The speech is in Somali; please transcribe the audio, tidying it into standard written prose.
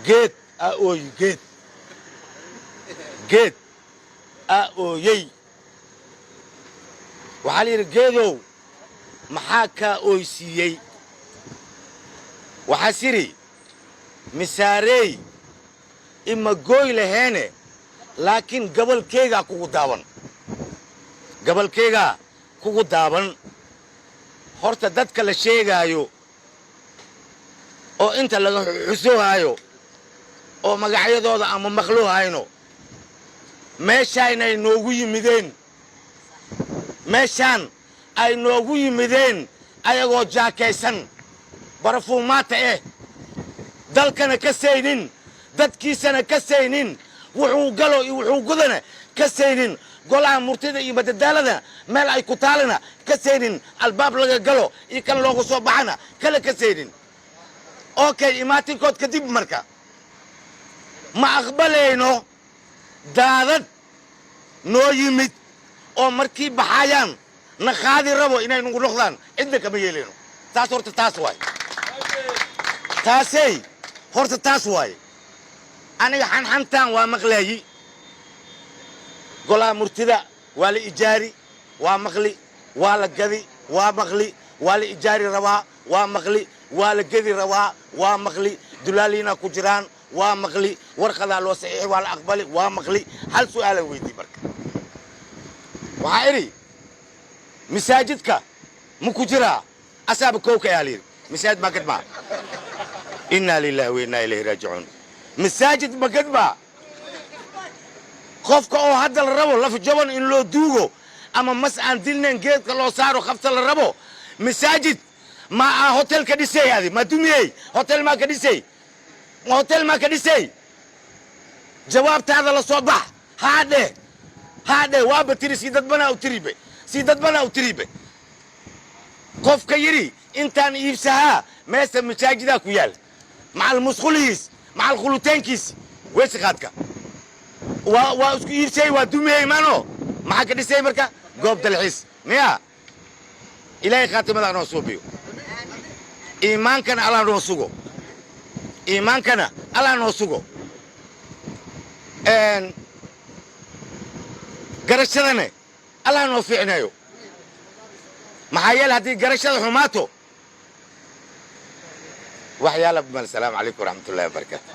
geed aa ooyi geed aa ooyey waxaa la yidhi geedow maxaa kaa ooysiiyey waxaas yidhi misaarey ima gooy laheene laakiin gabalkaygaa kugu daaban horta dadka la sheegaayo oo inta laga xusoohaayo oo magacyadooda ama maqluuhayno meeshaan ay noogu yimideen ayagoo jaakaysan barafuumaata dalkana ka saynin dadkiisana ka saynin wuxuu galo iyo wuxuu gudana ka saynin golaha murtida iyo madadaalada meel ay ku taalina ka saynin albaab laga galo iyo kan loogu soo baxana kale ka saynin okay imaatinkood kadib marka ma aqbalayno daadad noo yimid oo markii baxayaan na qaadi rabo inay nagu noqdaan cidna kama yeelayno taas horta taas waaye aniga xanxantaan waa maqlaayi golaha murtida waa la ijaari waa maqli waa la gadi waa maqli waa la ijaari rabaa waa maqli waa la gedi rabaa waa maqli dulaaliina ku jiraan waa maqli warqadaa loo saxiixi waa la aqbali waa maqli hal su'aalan weydii marka waxaa idhi masaajidka ma ku jiraa asaaba kowka ayaa layidhi masaajid ma gadmaa innaa lillahi wa innaa ilayhi raajicuun masaajid ma gadmaa qofka oo hadda la rabo laf jaban in loo duugo ama mas aan dilnayn geedka loo saaro khafta la rabo masaajid ma hotel ka dhisay adi ma dumiyey hotel ma ka dhisay jawaabtaada la soo bax haadhe waaba tiri si dadbana u tiribe qofka yidhi intaan iibsahaa meesa masaajidaa ku yaal macal musqulihiis macal khulutaankiis weysaqaadka waa isku iibsay waa dumiyey maano maxaa ka dhisay marka goob dalxiis miya ilaahay khaatimada noo suubiyo iimaankana allah noo sugo garashadana allah noo fiicnayo maxaa yeele haddii garashada xumaato waxyaala mal salaamu calaykum waraxmatullahi wabarakaatu